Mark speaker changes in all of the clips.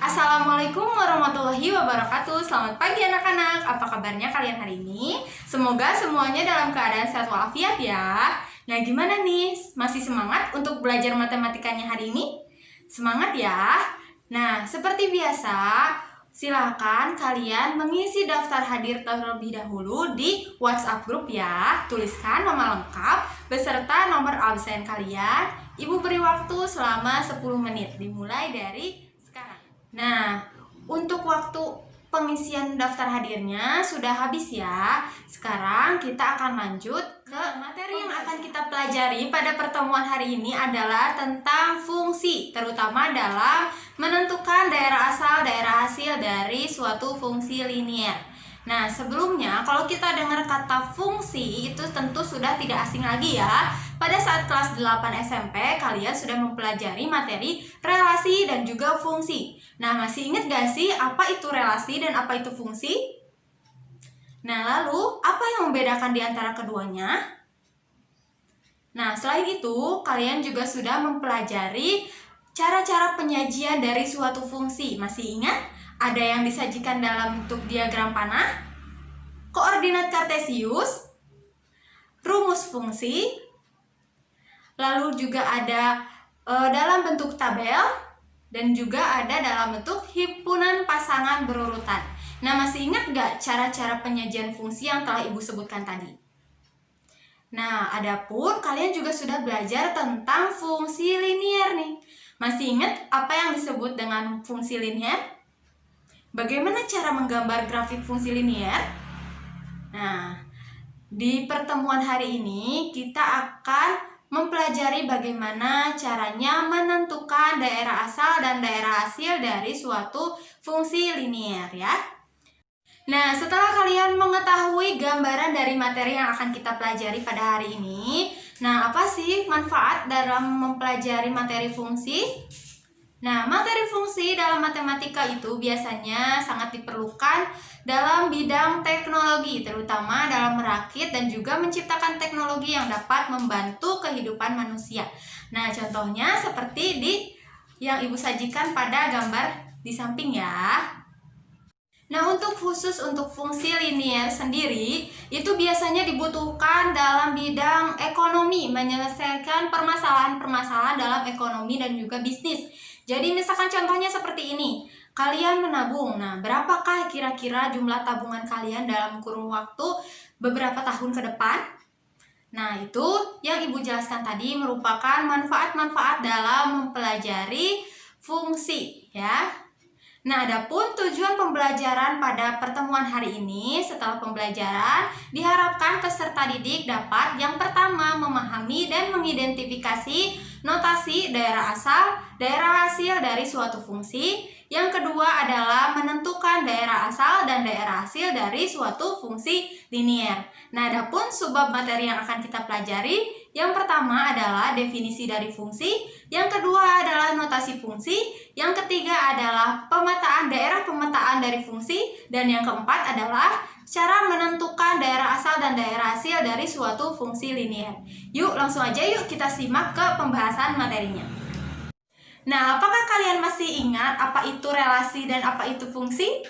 Speaker 1: Assalamualaikum warahmatullahi wabarakatuh. Selamat pagi anak-anak. Apa kabarnya kalian hari ini? Semoga semuanya dalam keadaan sehat walafiat ya. Nah, gimana nih? Masih semangat untuk belajar matematikanya hari ini? Semangat ya. Nah, seperti biasa, silakan kalian mengisi daftar hadir terlebih dahulu di WhatsApp grup ya. Tuliskan nama lengkap beserta nomor absen kalian. Ibu beri waktu selama 10 menit dimulai dari sekarang. Nah, untuk waktu pengisian daftar hadirnya sudah habis ya. Sekarang kita akan lanjut ke materi yang akan kita pelajari pada pertemuan hari ini adalah tentang fungsi, terutama dalam menentukan daerah asal, daerah hasil dari suatu fungsi linier. Nah, sebelumnya kalau kita dengar kata fungsi itu tentu sudah tidak asing lagi ya. Pada saat kelas 8 SMP, kalian sudah mempelajari materi relasi dan juga fungsi. Nah, masih ingat gak sih apa itu relasi dan apa itu fungsi? Nah, lalu apa yang membedakan di antara keduanya? Nah, selain itu, kalian juga sudah mempelajari cara-cara penyajian dari suatu fungsi. Masih ingat? Ada yang disajikan dalam bentuk diagram panah, koordinat kartesius, rumus fungsi, lalu juga ada dalam bentuk tabel, dan juga ada dalam bentuk himpunan pasangan berurutan. Nah, masih ingat gak cara-cara penyajian fungsi yang telah Ibu sebutkan tadi? Nah, adapun kalian juga sudah belajar tentang fungsi linier nih. Masih ingat apa yang disebut dengan fungsi linier? Bagaimana cara menggambar grafik fungsi linier? Nah, di pertemuan hari ini kita akan mempelajari bagaimana caranya menentukan daerah asal dan daerah hasil dari suatu fungsi linier ya. Nah, setelah kalian mengetahui gambaran dari materi yang akan kita pelajari pada hari ini, nah apa sih manfaat dalam mempelajari materi fungsi? Nah, materi fungsi dalam matematika itu biasanya sangat diperlukan dalam bidang teknologi, terutama dalam merakit dan juga menciptakan teknologi yang dapat membantu kehidupan manusia. Nah, contohnya seperti yang Ibu sajikan pada gambar di samping ya. Nah, untuk fungsi linier sendiri, itu biasanya dibutuhkan dalam bidang ekonomi, menyelesaikan permasalahan-permasalahan dalam ekonomi dan juga bisnis. Jadi misalkan contohnya seperti ini, kalian menabung. Nah, berapakah kira-kira jumlah tabungan kalian dalam kurun waktu beberapa tahun ke depan? Nah, itu yang Ibu jelaskan tadi merupakan manfaat-manfaat dalam mempelajari fungsi ya. Nah, adapun tujuan pembelajaran pada pertemuan hari ini, setelah pembelajaran, diharapkan peserta didik dapat yang pertama memahami dan mengidentifikasi notasi daerah asal, daerah hasil dari suatu fungsi. Yang kedua adalah menentukan daerah asal dan daerah hasil dari suatu fungsi linier. Nah, adapun subbab materi yang akan kita pelajari, yang pertama adalah definisi dari fungsi, yang kedua adalah notasi fungsi, yang ketiga adalah daerah pemetaan dari fungsi, dan yang keempat adalah cara menentukan daerah asal dan daerah hasil dari suatu fungsi linier. Yuk, langsung aja yuk kita simak ke pembahasan materinya. Nah, apakah kalian masih ingat apa itu relasi dan apa itu fungsi?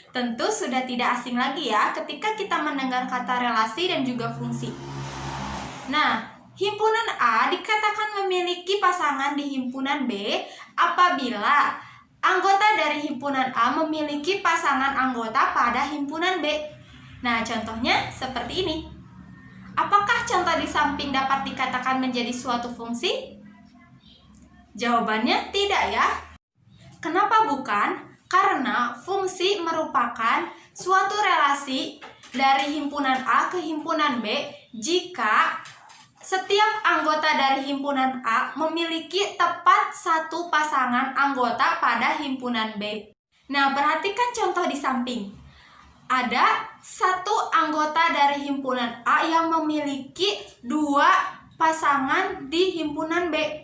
Speaker 1: Tentu sudah tidak asing lagi ya ketika kita mendengar kata relasi dan juga fungsi. Nah, himpunan A dikatakan memiliki pasangan di himpunan B apabila anggota dari himpunan A memiliki pasangan anggota pada himpunan B. Nah, contohnya seperti ini. Apakah contoh di samping dapat dikatakan menjadi suatu fungsi? Jawabannya tidak ya. Kenapa bukan? Karena fungsi merupakan suatu relasi dari himpunan A ke himpunan B jika setiap anggota dari himpunan A memiliki tepat satu pasangan anggota pada himpunan B. Nah, perhatikan contoh di samping. Ada satu anggota dari himpunan A yang memiliki dua pasangan di himpunan B.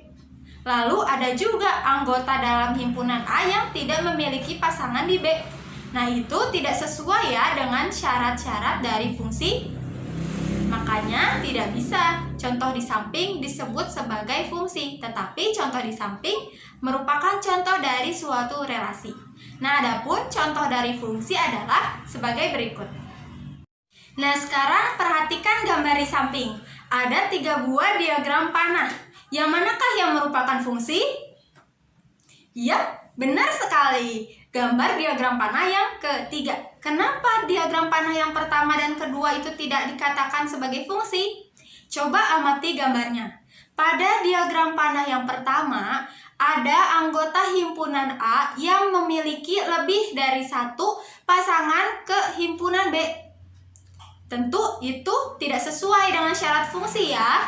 Speaker 1: Lalu ada juga anggota dalam himpunan A yang tidak memiliki pasangan di B. Nah, itu tidak sesuai ya dengan syarat-syarat dari fungsi. Makanya tidak bisa. contoh di samping disebut sebagai fungsi, tetapi contoh di samping merupakan contoh dari suatu relasi. Nah, adapun contoh dari fungsi adalah sebagai berikut. Nah, sekarang perhatikan gambar di samping. Ada 3 buah diagram panah. Yang manakah yang merupakan fungsi? Yap, benar sekali. Gambar diagram panah yang ketiga. Kenapa diagram panah yang pertama dan kedua itu tidak dikatakan sebagai fungsi? Coba amati gambarnya. Pada diagram panah yang pertama, ada anggota himpunan A yang memiliki lebih dari satu pasangan ke himpunan B. Tentu itu tidak sesuai dengan syarat fungsi ya.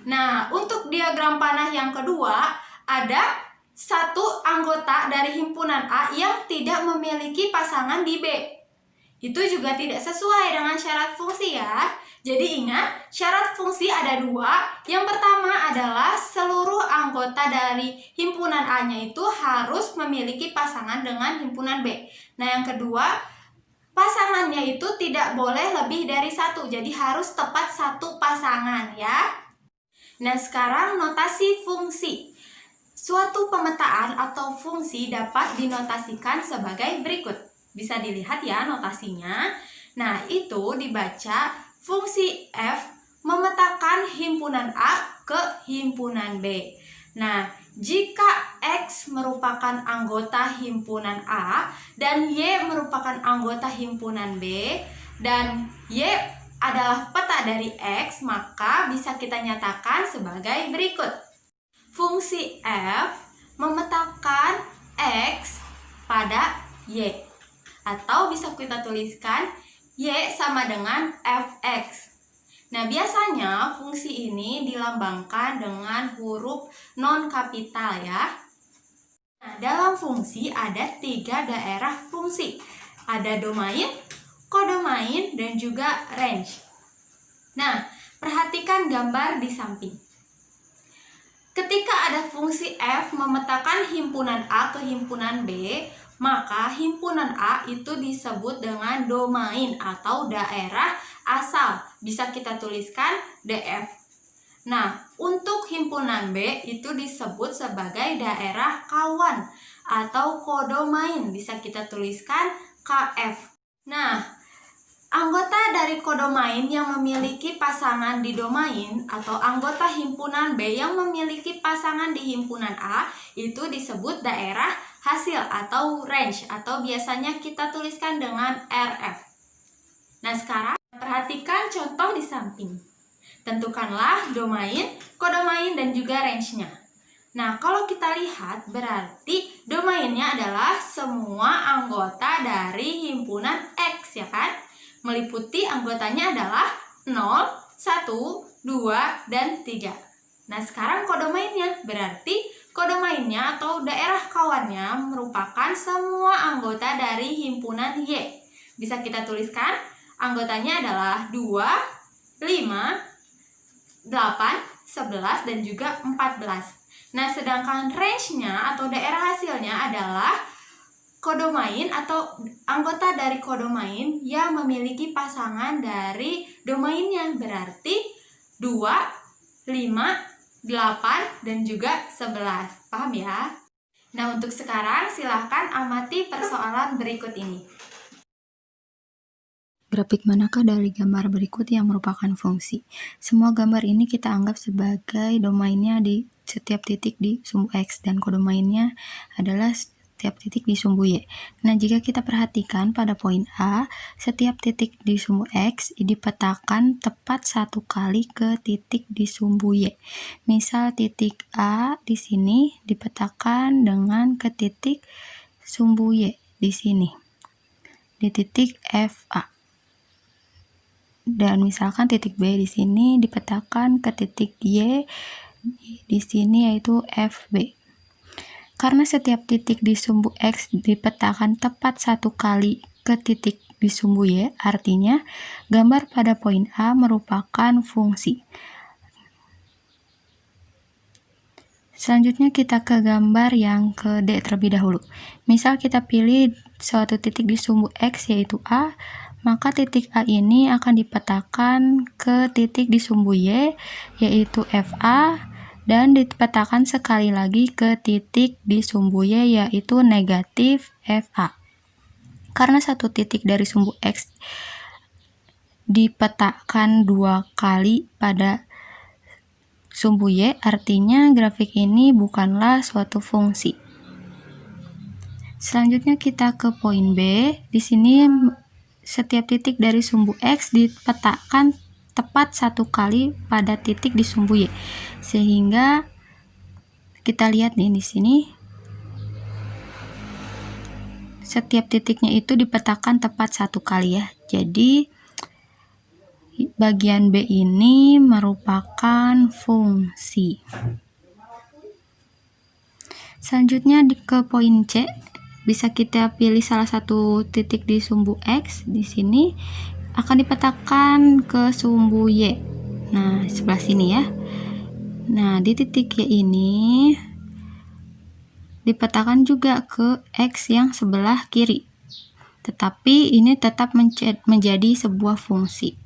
Speaker 1: Nah, untuk diagram panah yang kedua, ada satu anggota dari himpunan A yang tidak memiliki pasangan di B. Itu juga tidak sesuai dengan syarat fungsi ya. Jadi ingat, syarat fungsi ada 2. Yang pertama adalah seluruh anggota dari himpunan A-nya itu harus memiliki pasangan dengan himpunan B. Nah, yang kedua, pasangannya itu tidak boleh lebih dari 1. Jadi harus tepat 1 pasangan ya. Nah, sekarang notasi fungsi. Suatu pemetaan atau fungsi dapat dinotasikan sebagai berikut. Bisa dilihat ya notasinya. Nah, itu dibaca fungsi F memetakan himpunan A ke himpunan B. Nah, jika X merupakan anggota himpunan A dan Y merupakan anggota himpunan B dan Y adalah peta dari X, maka bisa kita nyatakan sebagai berikut. Fungsi F memetakan X pada Y, atau bisa kita tuliskan Y sama dengan Fx. Nah, biasanya fungsi ini dilambangkan dengan huruf non-kapital ya. Nah, dalam fungsi ada 3 daerah fungsi. Ada domain, kodomain, dan juga range. Nah, perhatikan gambar di samping. Ketika ada fungsi F memetakan himpunan A ke himpunan B, maka himpunan A itu disebut dengan domain atau daerah asal. Bisa kita tuliskan DF. Nah, untuk himpunan B itu disebut sebagai daerah kawan atau kodomain. Bisa kita tuliskan KF. Nah, anggota dari kodomain yang memiliki pasangan di domain atau anggota himpunan B yang memiliki pasangan di himpunan A itu disebut daerah hasil atau range, atau biasanya kita tuliskan dengan RF. Nah, sekarang perhatikan contoh di samping. Tentukanlah domain, kodomain, dan juga range-nya. Nah, kalau kita lihat berarti domainnya adalah semua anggota dari himpunan X ya kan? Meliputi anggotanya adalah 0, 1, 2, dan 3. Nah, sekarang kodomainnya berarti kodomainnya atau daerah kawannya merupakan semua anggota dari himpunan Y. Bisa kita tuliskan anggotanya adalah 2, 5, 8, 11, dan juga 14. Nah, sedangkan range-nya atau daerah hasilnya adalah kodomain atau anggota dari kodomain yang memiliki pasangan dari domainnya. Berarti 2, 5, 8, dan juga 11. Paham ya? Nah, untuk sekarang silahkan amati persoalan berikut ini.
Speaker 2: Grafik manakah dari gambar berikut yang merupakan fungsi? Semua gambar ini kita anggap sebagai domainnya di setiap titik di sumbu X dan kodomainnya adalah setiap titik di sumbu Y. Nah, jika kita perhatikan pada poin A, setiap titik di sumbu X dipetakan tepat 1 kali ke titik di sumbu Y. Misal titik A di sini dipetakan dengan ke titik sumbu Y di sini, di titik FA. Dan misalkan titik B di sini dipetakan ke titik Y di sini yaitu FB. Karena setiap titik di sumbu X dipetakan tepat 1 kali ke titik di sumbu Y, artinya gambar pada poin A merupakan fungsi. Selanjutnya kita ke gambar yang ke D terlebih dahulu. Misal kita pilih suatu titik di sumbu X yaitu A, maka titik A ini akan dipetakan ke titik di sumbu Y, yaitu FA, dan dipetakan sekali lagi ke titik di sumbu Y, yaitu negatif FA. Karena satu titik dari sumbu X dipetakan 2 kali pada sumbu Y, artinya grafik ini bukanlah suatu fungsi. Selanjutnya kita ke poin B. Di sini setiap titik dari sumbu X dipetakan tepat 1 kali pada titik di sumbu Y. Sehingga kita lihat nih di sini setiap titiknya itu dipetakan tepat 1 kali ya. Jadi bagian B ini merupakan fungsi. Selanjutnya ke poin C, bisa kita pilih salah satu titik di sumbu X. Di sini akan dipetakan ke sumbu Y. Nah, sebelah sini ya. Nah, di titik Y ini dipetakan juga ke X yang sebelah kiri. Tetapi ini tetap menjadi sebuah fungsi.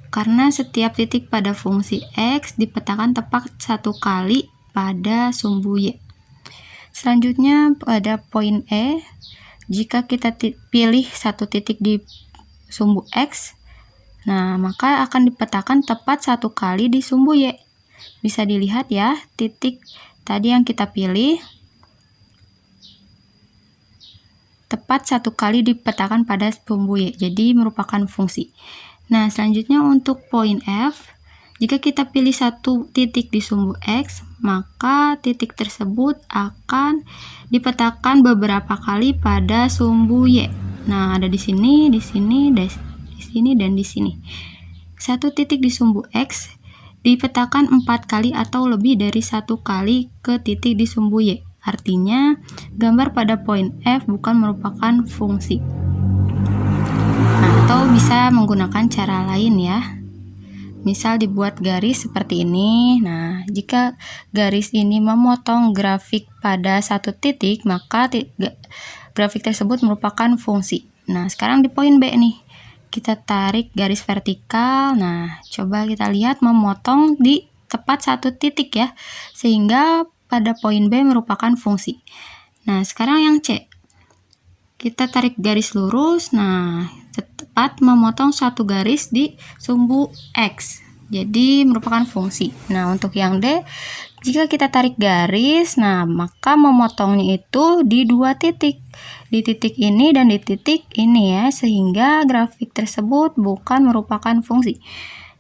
Speaker 2: Karena setiap titik pada fungsi X dipetakan tepat 1 kali pada sumbu Y. Selanjutnya pada poin E, jika kita pilih satu titik di sumbu X, nah maka akan dipetakan tepat 1 kali di sumbu Y. Bisa dilihat ya, titik tadi yang kita pilih tepat 1 kali dipetakan pada sumbu Y, jadi merupakan fungsi. Nah, selanjutnya untuk poin F, jika kita pilih satu titik di sumbu X, maka titik tersebut akan dipetakan beberapa kali pada sumbu Y. Nah, ada di sini, di sini, di sini, dan di sini. Satu titik di sumbu X dipetakan 4 kali atau lebih dari 1 kali ke titik di sumbu Y. Artinya, gambar pada poin F bukan merupakan fungsi. Nah, atau bisa menggunakan cara lain ya. Misal dibuat garis seperti ini. Nah, jika garis ini memotong grafik pada satu titik, maka grafik tersebut merupakan fungsi. Nah, sekarang di poin B nih. Kita tarik garis vertikal. Nah, coba kita lihat memotong di tepat satu titik ya. Sehingga pada poin B merupakan fungsi. Nah, sekarang yang C. Kita tarik garis lurus. Nah, tepat memotong satu garis di sumbu X. Jadi merupakan fungsi. Nah, untuk yang D, jika kita tarik garis, nah maka memotongnya itu di 2 titik. Di titik ini dan di titik ini ya, sehingga grafik tersebut bukan merupakan fungsi.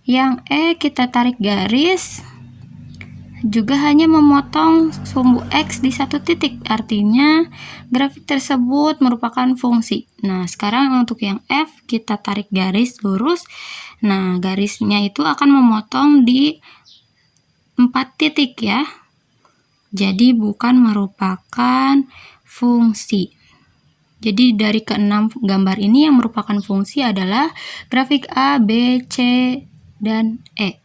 Speaker 2: Yang E, kita tarik garis, juga hanya memotong sumbu X di satu titik, artinya grafik tersebut merupakan fungsi. Nah, sekarang untuk yang F, kita tarik garis lurus. Nah, garisnya itu akan memotong di 4 titik ya. Jadi bukan merupakan fungsi. Jadi dari ke-6 gambar ini yang merupakan fungsi adalah grafik A, B, C, dan E.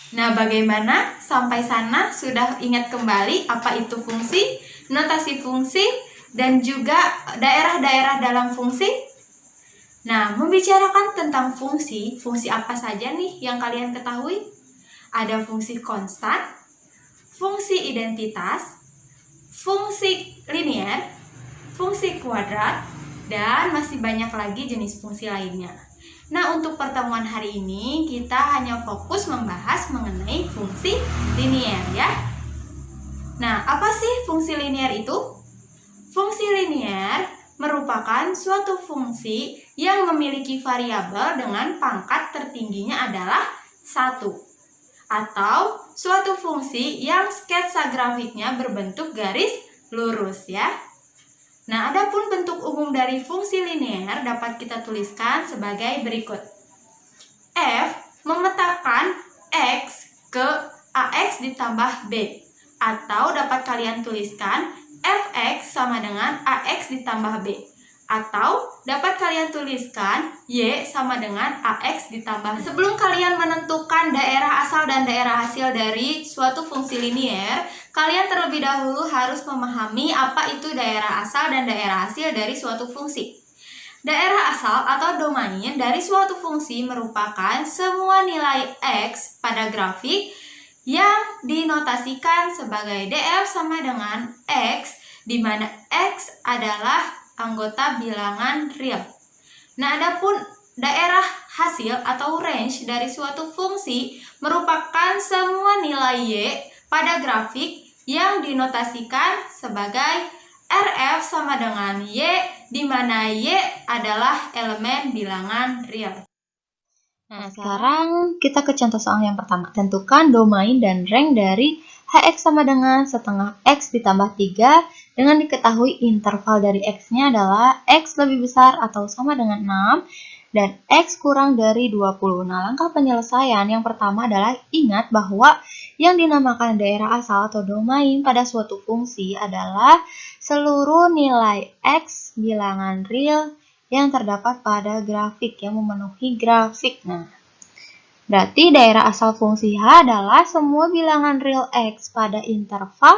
Speaker 1: Nah, bagaimana? Sampai sana sudah ingat kembali apa itu fungsi, notasi fungsi, dan juga daerah-daerah dalam fungsi? Nah, membicarakan tentang fungsi apa saja nih yang kalian ketahui? Ada fungsi konstan, fungsi identitas, fungsi linear, fungsi kuadrat, dan masih banyak lagi jenis fungsi lainnya. Nah, untuk pertemuan hari ini kita hanya fokus membahas mengenai fungsi linear ya. Nah, apa sih fungsi linear itu? Fungsi linear merupakan suatu fungsi yang memiliki variabel dengan pangkat tertingginya adalah 1. Atau suatu fungsi yang sketsa grafiknya berbentuk garis lurus ya. Nah, adapun bentuk umum dari fungsi linear dapat kita tuliskan sebagai berikut. F memetakan X ke AX ditambah B. Atau dapat kalian tuliskan Fx sama dengan AX ditambah B. Atau dapat kalian tuliskan Y sama dengan AX ditambah. Sebelum kalian menentukan daerah asal dan daerah hasil dari suatu fungsi linier, kalian terlebih dahulu harus memahami apa itu daerah asal dan daerah hasil dari suatu fungsi. Daerah asal atau domain dari suatu fungsi merupakan semua nilai X pada grafik yang dinotasikan sebagai df sama dengan X, di mana X adalah anggota bilangan real. Nah, adapun daerah hasil atau range dari suatu fungsi merupakan semua nilai Y pada grafik yang dinotasikan sebagai RF sama dengan Y, di mana Y adalah elemen bilangan real.
Speaker 2: Nah, sekarang kita ke contoh soal yang pertama. Tentukan domain dan rank dari Hx sama dengan setengah X ditambah 3 dengan diketahui interval dari X-nya adalah X lebih besar atau sama dengan 6 dan X kurang dari 20. Nah, langkah penyelesaian yang pertama adalah ingat bahwa yang dinamakan daerah asal atau domain pada suatu fungsi adalah seluruh nilai X bilangan real yang terdapat pada grafik yang memenuhi grafik. Nah, berarti daerah asal fungsi H adalah semua bilangan real X pada interval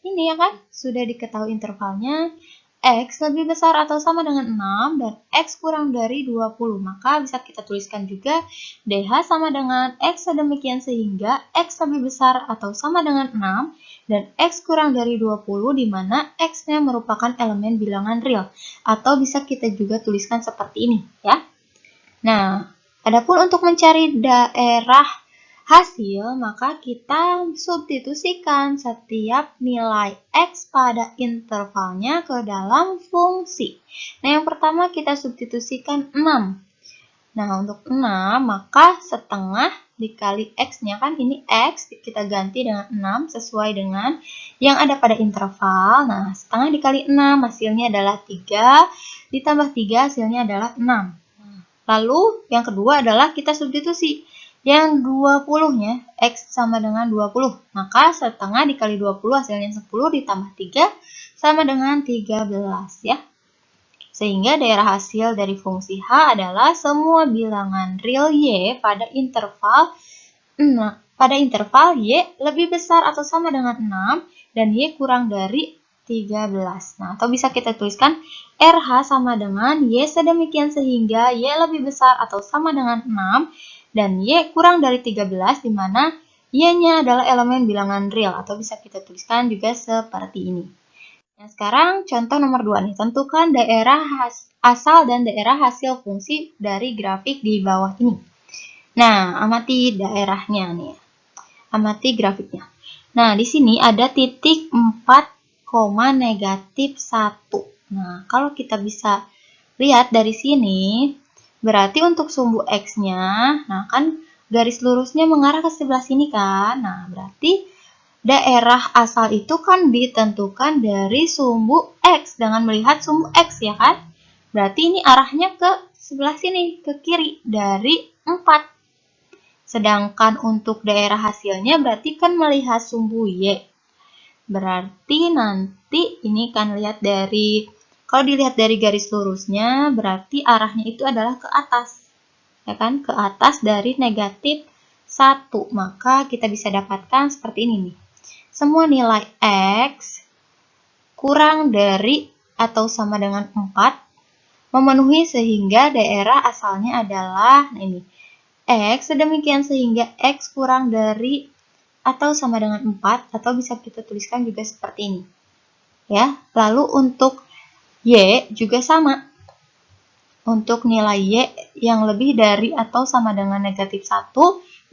Speaker 2: ini ya kan? Sudah diketahui intervalnya X lebih besar atau sama dengan 6 dan X kurang dari 20. Maka bisa kita tuliskan juga DH sama dengan X sedemikian sehingga X lebih besar atau sama dengan 6 dan X kurang dari 20 di mana X-nya merupakan elemen bilangan real. Atau bisa kita juga tuliskan seperti ini ya. Nah, adapun untuk mencari daerah hasil, maka kita substitusikan setiap nilai X pada intervalnya ke dalam fungsi. Nah, yang pertama kita substitusikan 6. Nah, untuk 6, maka setengah dikali X-nya kan ini X, kita ganti dengan 6 sesuai dengan yang ada pada interval. Nah, setengah dikali 6 hasilnya adalah 3, ditambah 3 hasilnya adalah 6. Lalu yang kedua adalah kita substitusi. Yang 20-nya X sama dengan 20. Maka setengah dikali 20 hasilnya 10 ditambah 3 sama dengan 13 ya. Sehingga daerah hasil dari fungsi H adalah semua bilangan real Y pada interval Y lebih besar atau sama dengan 6 dan Y kurang dari 13. Nah, atau bisa kita tuliskan RH sama dengan Y sedemikian sehingga Y lebih besar atau sama dengan 6 dan Y kurang dari 13 di mana Y-nya adalah elemen bilangan real atau bisa kita tuliskan juga seperti ini. Nah, sekarang contoh nomor 2 nih. Tentukan daerah asal dan daerah hasil fungsi dari grafik di bawah ini. Nah, amati daerahnya nih. Amati grafiknya. Nah, di sini ada titik 4, negatif 1. Nah, kalau kita bisa lihat dari sini, berarti untuk sumbu X-nya, nah kan garis lurusnya mengarah ke sebelah sini kan. Nah, berarti daerah asal itu kan ditentukan dari sumbu X dengan melihat sumbu X ya kan. Berarti ini arahnya ke sebelah sini, ke kiri dari 4. Sedangkan untuk daerah hasilnya berarti kan melihat sumbu Y. Berarti nanti ini kan lihat dari, kalau dilihat dari garis lurusnya berarti arahnya itu adalah ke atas. Ya kan, ke atas dari negatif 1. Maka kita bisa dapatkan seperti ini nih. Semua nilai X kurang dari atau sama dengan 4 memenuhi sehingga daerah asalnya adalah nah ini X sedemikian sehingga X kurang dari atau sama dengan 4 atau bisa kita tuliskan juga seperti ini. Ya, lalu untuk Y juga sama. Untuk nilai Y yang lebih dari atau sama dengan negatif 1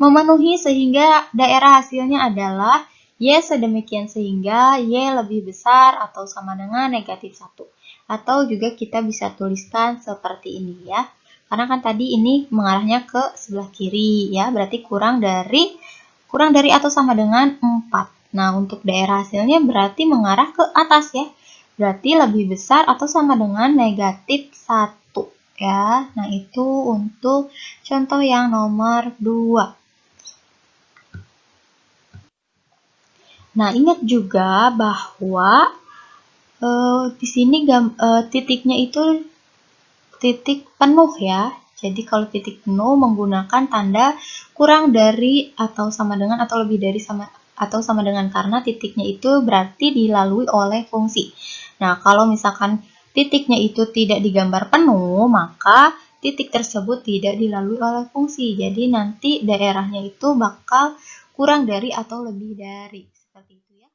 Speaker 2: memenuhi sehingga daerah hasilnya adalah Y sedemikian sehingga Y lebih besar atau sama dengan negatif 1. Atau juga kita bisa tuliskan seperti ini ya. Karena kan tadi ini mengarahnya ke sebelah kiri ya, berarti kurang dari atau sama dengan 4. Nah, untuk daerah hasilnya berarti mengarah ke atas ya. Berarti lebih besar atau sama dengan negatif 1 ya. Nah, itu untuk contoh yang nomor 2. Nah, ingat juga bahwa di sini titiknya itu titik penuh ya. Jadi kalau titik penuh menggunakan tanda kurang dari atau sama dengan atau lebih dari sama dengan, karena titiknya itu berarti dilalui oleh fungsi. Nah, kalau misalkan titiknya itu tidak digambar penuh, maka titik tersebut tidak dilalui oleh fungsi. Jadi nanti daerahnya itu bakal kurang dari atau lebih dari. Seperti itu ya.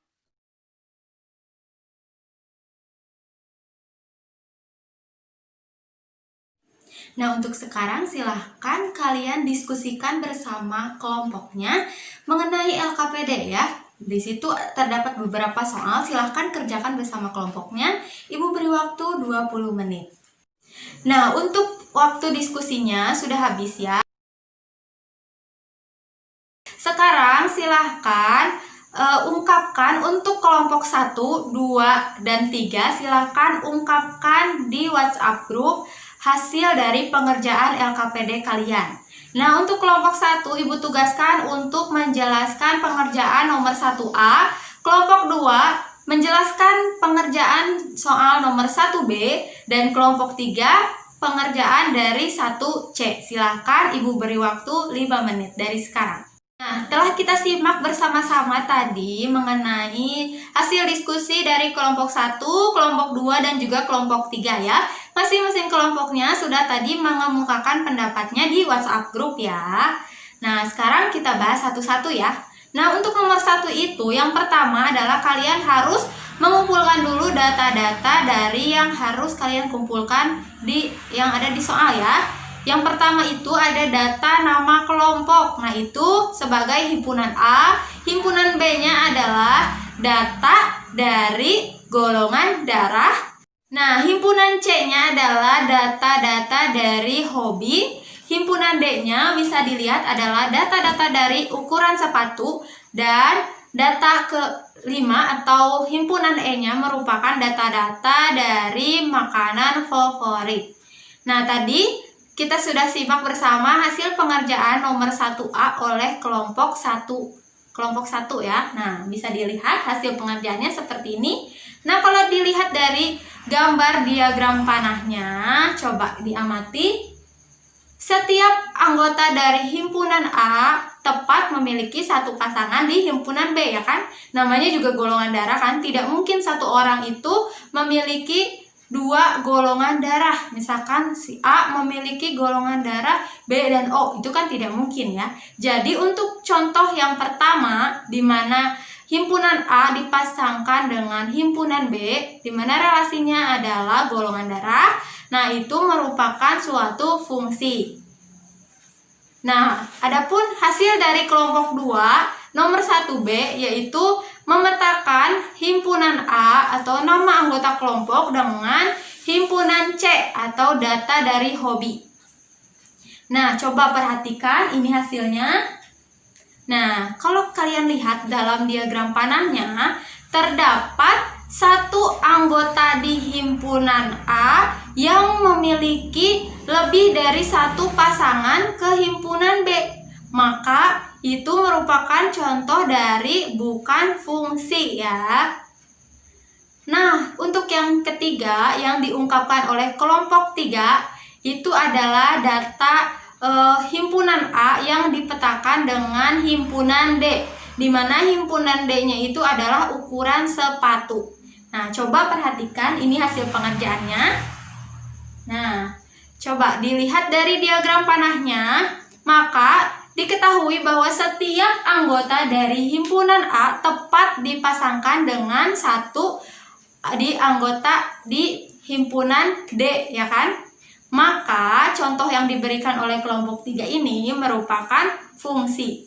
Speaker 1: Nah, untuk sekarang silahkan kalian diskusikan bersama kelompoknya mengenai LKPD ya. Di situ terdapat beberapa soal, silahkan kerjakan bersama kelompoknya. Ibu beri waktu 20 menit. Nah, untuk waktu diskusinya sudah habis ya. Sekarang silahkan ungkapkan untuk kelompok 1, 2, dan 3, silahkan ungkapkan di WhatsApp grup hasil dari pengerjaan LKPD kalian. Nah, untuk kelompok 1, Ibu tugaskan untuk menjelaskan pengerjaan nomor 1A, kelompok 2 menjelaskan pengerjaan soal nomor 1B, dan kelompok 3 pengerjaan dari 1C. Silahkan Ibu beri waktu 5 menit dari sekarang. Nah, telah kita simak bersama-sama tadi mengenai hasil diskusi dari kelompok 1, kelompok 2, dan juga kelompok 3 ya. Masing-masing kelompoknya sudah tadi mengemukakan pendapatnya di WhatsApp grup ya. Nah, sekarang kita bahas satu-satu ya. Nah, untuk nomor 1 itu, yang pertama adalah kalian harus mengumpulkan dulu data-data dari yang harus kalian kumpulkan yang ada di soal ya. Yang pertama itu ada data nama kelompok. Nah, itu sebagai himpunan A. Himpunan B-nya adalah data dari golongan darah. Nah, himpunan C-nya adalah data-data dari hobi. Himpunan D-nya bisa dilihat adalah data-data dari ukuran sepatu. Dan data kelima atau himpunan E-nya merupakan data-data dari makanan favorit. Nah, tadi kita sudah simak bersama hasil pengerjaan nomor 1A oleh kelompok 1 ya. Nah, bisa dilihat hasil pengerjaannya seperti ini. Nah, kalau dilihat dari gambar diagram panahnya, coba diamati. Setiap anggota dari himpunan A tepat memiliki satu pasangan di himpunan B ya kan. Namanya juga golongan darah kan. Tidak mungkin satu orang itu memiliki dua golongan darah. Misalkan si A memiliki golongan darah B dan O, itu kan tidak mungkin ya. Jadi untuk contoh yang pertama di mana himpunan A dipasangkan dengan himpunan B, di mana relasinya adalah golongan darah, nah itu merupakan suatu fungsi. Nah, adapun hasil dari kelompok 2 nomor 1B yaitu memetakan himpunan A atau nama anggota kelompok dengan himpunan C atau data dari hobi. Nah, coba perhatikan ini hasilnya. Nah, kalau kalian lihat dalam diagram panahnya, terdapat satu anggota di himpunan A yang memiliki lebih dari satu pasangan ke himpunan B. Maka itu merupakan contoh dari bukan fungsi ya. Nah, untuk yang ketiga yang diungkapkan oleh kelompok 3 itu adalah data himpunan A yang dipetakan dengan himpunan D, di mana himpunan D-nya itu adalah ukuran sepatu. Nah, coba perhatikan ini hasil pengerjaannya. Nah, coba dilihat dari diagram panahnya, maka diketahui bahwa setiap anggota dari himpunan A tepat dipasangkan dengan satu anggota di himpunan D, ya kan? Maka contoh yang diberikan oleh kelompok 3 ini merupakan fungsi.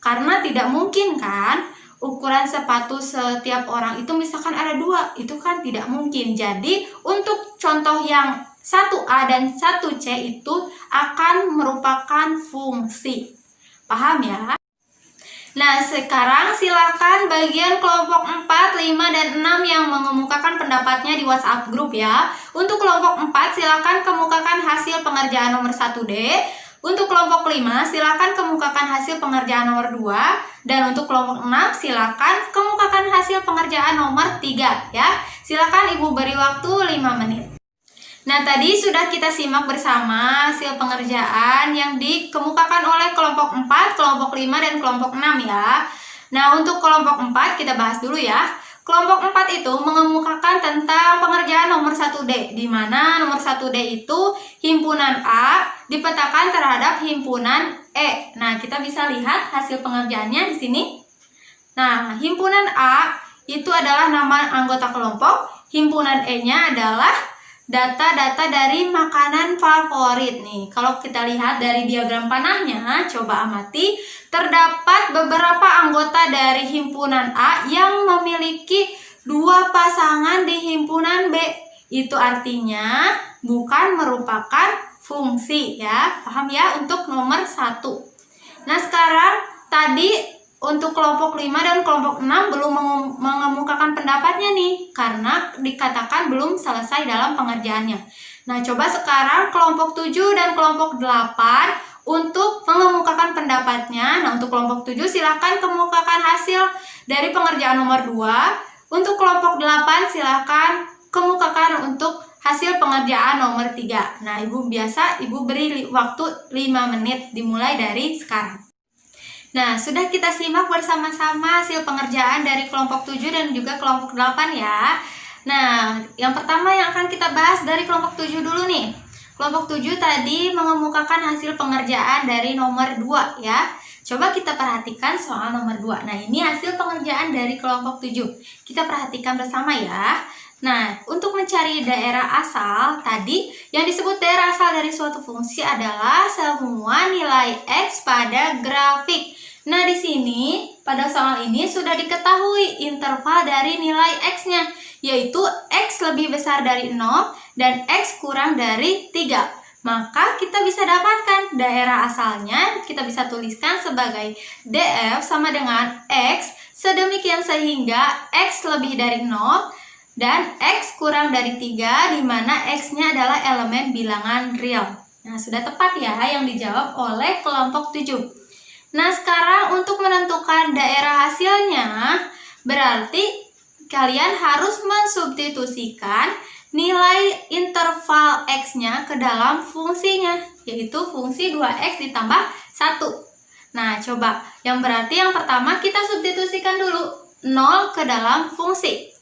Speaker 1: Karena tidak mungkin kan ukuran sepatu setiap orang itu misalkan ada 2, itu kan tidak mungkin. Jadi untuk contoh yang 1A dan 1C itu akan merupakan fungsi. Paham ya? Nah, sekarang silakan bagian kelompok 4, 5, dan 6 yang mengemukakan pendapatnya di WhatsApp grup ya. Untuk kelompok 4 silakan kemukakan hasil pengerjaan nomor 1D. Untuk kelompok 5 silakan kemukakan hasil pengerjaan nomor 2. Dan untuk kelompok 6 silakan kemukakan hasil pengerjaan nomor 3 ya. Silakan Ibu beri waktu 5 menit. Nah, tadi sudah kita simak bersama hasil pengerjaan yang dikemukakan oleh kelompok 4, kelompok 5, dan kelompok 6 ya. Nah, untuk kelompok 4 kita bahas dulu ya. Kelompok 4 itu mengemukakan tentang pengerjaan nomor 1D, di mana nomor 1D itu himpunan A dipetakan terhadap himpunan E. Nah, kita bisa lihat hasil pengerjaannya di sini. Nah, himpunan A itu adalah nama anggota kelompok, himpunan E-nya adalah data-data dari makanan favorit nih. Kalau kita lihat dari diagram panahnya, coba amati, terdapat beberapa anggota dari himpunan A yang memiliki 2 pasangan di himpunan B. Itu artinya bukan merupakan fungsi ya. Paham ya untuk nomor 1. Nah, sekarang tadi untuk kelompok 5 dan kelompok 6 belum mengemukakan pendapatnya nih, karena dikatakan belum selesai dalam pengerjaannya. Nah, coba sekarang kelompok 7 dan kelompok 8 untuk mengemukakan pendapatnya. Nah, untuk kelompok 7 silakan kemukakan hasil dari pengerjaan nomor 2. Untuk kelompok 8 silakan kemukakan untuk hasil pengerjaan nomor 3. Nah, Ibu beri waktu 5 menit dimulai dari sekarang. Nah, sudah kita simak bersama-sama hasil pengerjaan dari kelompok 7 dan juga kelompok 8 ya. Nah, yang pertama yang akan kita bahas dari kelompok 7 dulu nih. Kelompok 7 tadi mengemukakan hasil pengerjaan dari nomor 2 ya. Coba kita perhatikan soal nomor 2. Nah, ini hasil pengerjaan dari kelompok 7. Kita perhatikan bersama ya. Nah, untuk mencari daerah asal, tadi yang disebut daerah asal dari suatu fungsi adalah semua nilai X pada grafik. Nah, di sini pada soal ini sudah diketahui interval dari nilai X-nya, yaitu X lebih besar dari 0 dan X kurang dari 3. Maka kita bisa dapatkan daerah asalnya, kita bisa tuliskan sebagai DF sama dengan X, sedemikian sehingga X lebih dari 0 dan X kurang dari 3, di mana X-nya adalah elemen bilangan real. Nah, sudah tepat ya yang dijawab oleh kelompok 7. Nah, sekarang untuk menentukan daerah hasilnya, berarti kalian harus mensubstitusikan nilai interval X-nya ke dalam fungsinya, yaitu fungsi 2X ditambah 1. Nah, coba, yang berarti yang pertama kita substitusikan dulu 0 ke dalam fungsi.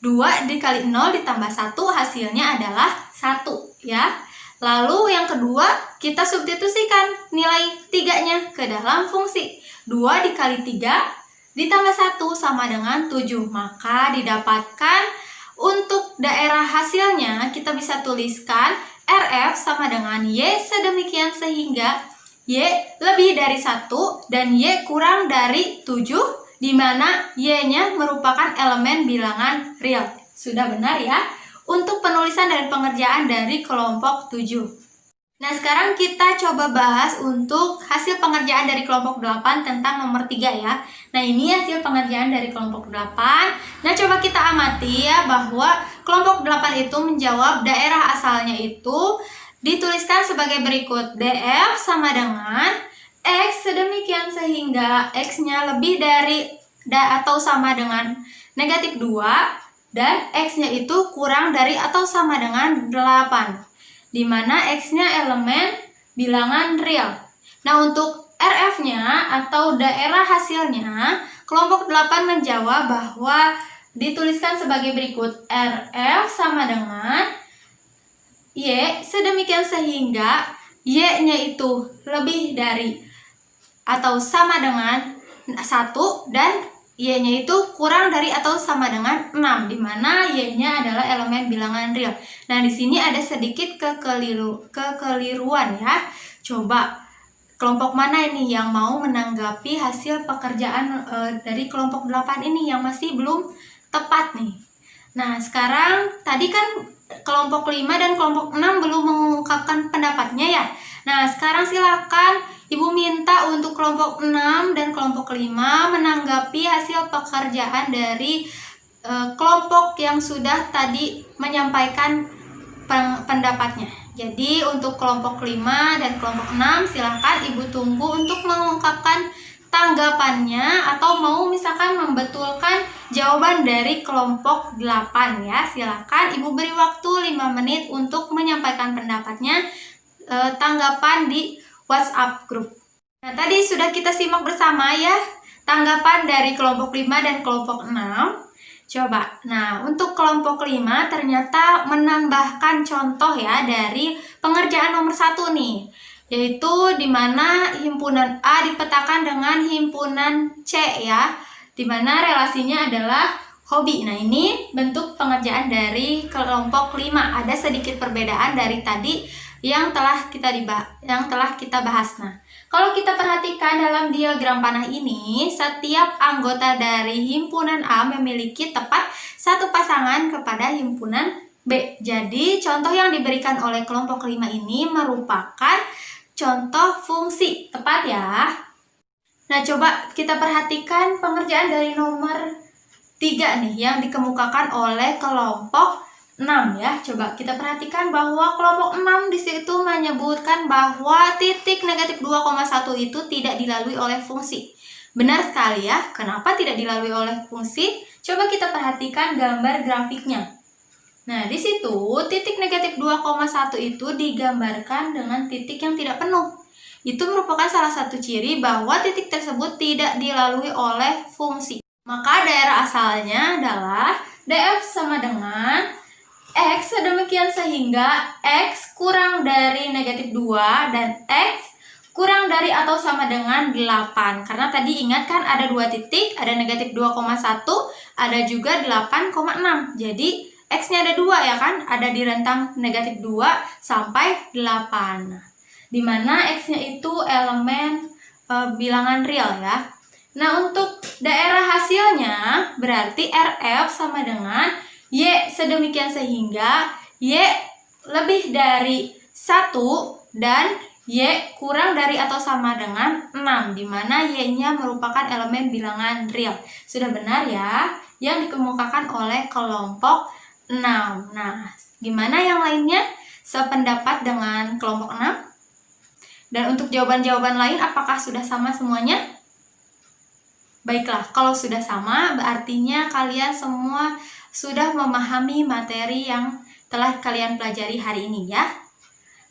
Speaker 1: 2 dikali 0 ditambah 1 hasilnya adalah 1 ya. Lalu yang kedua kita substitusikan nilai 3-nya ke dalam fungsi. 2 dikali 3 ditambah 1 sama dengan 7. Maka didapatkan untuk daerah hasilnya kita bisa tuliskan RF sama dengan Y sedemikian sehingga Y lebih dari 1 dan Y kurang dari 7, di mana Y-nya merupakan elemen bilangan real. Sudah benar ya untuk penulisan dan pengerjaan dari kelompok 7. Nah, sekarang kita coba bahas untuk hasil pengerjaan dari kelompok 8 tentang nomor 3 ya. Nah, ini hasil pengerjaan dari kelompok 8. Nah, coba kita amati ya bahwa kelompok 8 itu menjawab daerah asalnya itu dituliskan sebagai berikut. DF sama dengan X sedemikian sehingga X-nya lebih dari atau sama dengan negatif 2 dan X-nya itu kurang dari atau sama dengan 8, di mana X-nya elemen bilangan real. Nah, untuk RF-nya atau daerah hasilnya, kelompok 8 menjawab bahwa dituliskan sebagai berikut. RF sama dengan Y sedemikian sehingga Y-nya itu lebih dari atau sama dengan 1 dan Y-nya itu kurang dari atau sama dengan 6, di mana Y-nya adalah elemen bilangan real. Nah, di sini ada sedikit kekeliruan ya. Coba kelompok mana ini yang mau menanggapi hasil pekerjaan dari kelompok 8 ini yang masih belum tepat nih. Nah, sekarang tadi kan kelompok 5 dan kelompok 6 belum mengungkapkan pendapatnya ya. Nah, sekarang silakan Ibu minta untuk kelompok 6 dan kelompok 5 menanggapi hasil pekerjaan dari kelompok yang sudah tadi menyampaikan pendapatnya. Jadi untuk kelompok 5 dan kelompok 6 silahkan Ibu tunggu untuk mengungkapkan tanggapannya atau mau misalkan membetulkan jawaban dari kelompok 8 ya. Silakan Ibu beri waktu 5 menit untuk menyampaikan pendapatnya, tanggapan di WhatsApp grup. Nah, tadi sudah kita simak bersama ya tanggapan dari kelompok 5 dan kelompok 6. Coba, nah untuk kelompok 5 ternyata menambahkan contoh ya dari pengerjaan nomor 1 nih, yaitu dimana himpunan A dipetakan dengan himpunan C ya, dimana relasinya adalah hobi. Nah ini bentuk pengerjaan dari kelompok 5, ada sedikit perbedaan dari tadi yang telah kita bahas. Nah, kalau kita perhatikan dalam diagram panah ini, setiap anggota dari himpunan A memiliki tepat satu pasangan kepada himpunan B. Jadi, contoh yang diberikan oleh kelompok 5 ini merupakan contoh fungsi, tepat ya. Nah, coba kita perhatikan pengerjaan dari nomor 3 nih yang dikemukakan oleh kelompok 6 ya. Coba kita perhatikan bahwa kelompok 6 di situ menyebutkan bahwa titik negatif 2,1 itu tidak dilalui oleh fungsi. Benar sekali ya. Kenapa tidak dilalui oleh fungsi? Coba kita perhatikan gambar grafiknya. Nah, di situ titik negatif 2,1 itu digambarkan dengan titik yang tidak penuh. Itu merupakan salah satu ciri bahwa titik tersebut tidak dilalui oleh fungsi. Maka daerah asalnya adalah DF sama dengan X sedemikian sehingga X kurang dari negatif 2 dan X kurang dari atau sama dengan 8. Karena tadi ingat kan ada dua titik, ada negatif 2,1, ada juga 8,6. Jadi X-nya ada 2 ya kan, ada di rentang negatif 2 sampai 8. Dimana X-nya itu elemen bilangan real ya. Nah untuk daerah hasilnya berarti RF sama dengan Y sedemikian sehingga Y lebih dari 1 dan Y kurang dari atau sama dengan 6, di mana Y-nya merupakan elemen bilangan real. Sudah benar ya yang dikemukakan oleh kelompok 6. Nah, gimana yang lainnya? Sependapat dengan kelompok 6? Dan untuk jawaban-jawaban lain apakah sudah sama semuanya? Baiklah, kalau sudah sama berartinya kalian semua sudah memahami materi yang telah kalian pelajari hari ini ya.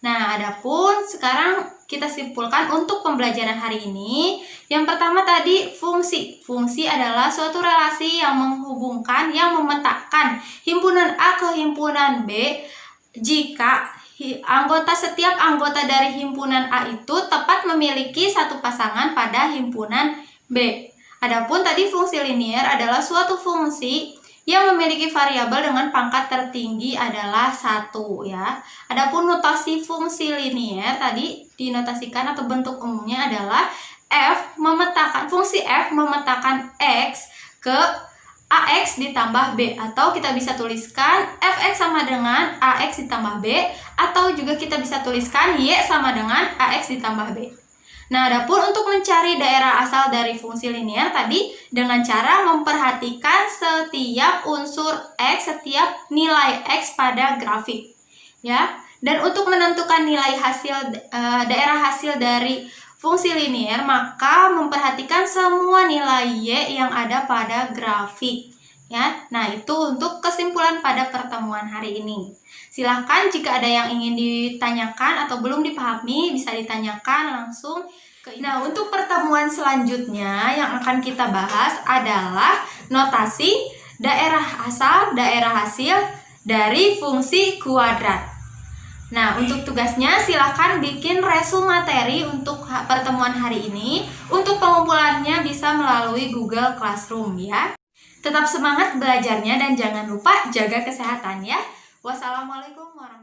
Speaker 1: Nah, adapun sekarang kita simpulkan untuk pembelajaran hari ini. Yang pertama tadi fungsi. Fungsi adalah suatu relasi yang menghubungkan, yang memetakan himpunan A ke himpunan B jika setiap anggota dari himpunan A itu tepat memiliki satu pasangan pada himpunan B. Adapun tadi fungsi linier adalah suatu fungsi yang memiliki variabel dengan pangkat tertinggi adalah 1 ya. Adapun notasi fungsi linier tadi dinotasikan atau bentuk umumnya adalah fungsi F memetakan X ke AX ditambah B, atau kita bisa tuliskan Fx sama dengan AX ditambah B, atau juga kita bisa tuliskan Y sama dengan AX ditambah B. Nah, adapun untuk mencari daerah asal dari fungsi linier tadi dengan cara memperhatikan setiap unsur X, setiap nilai X pada grafik. Ya. Dan untuk menentukan nilai daerah hasil dari fungsi linier, maka memperhatikan semua nilai Y yang ada pada grafik. Ya. Nah, itu untuk kesimpulan pada pertemuan hari ini. Silahkan jika ada yang ingin ditanyakan atau belum dipahami, bisa ditanyakan langsung. Nah, untuk pertemuan selanjutnya yang akan kita bahas adalah notasi daerah asal, daerah hasil dari fungsi kuadrat. Nah, untuk tugasnya silahkan bikin resume materi untuk pertemuan hari ini. Untuk pengumpulannya bisa melalui Google Classroom ya. Tetap semangat belajarnya dan jangan lupa jaga kesehatan ya. Wassalamualaikum warahmatullahi wabarakatuh.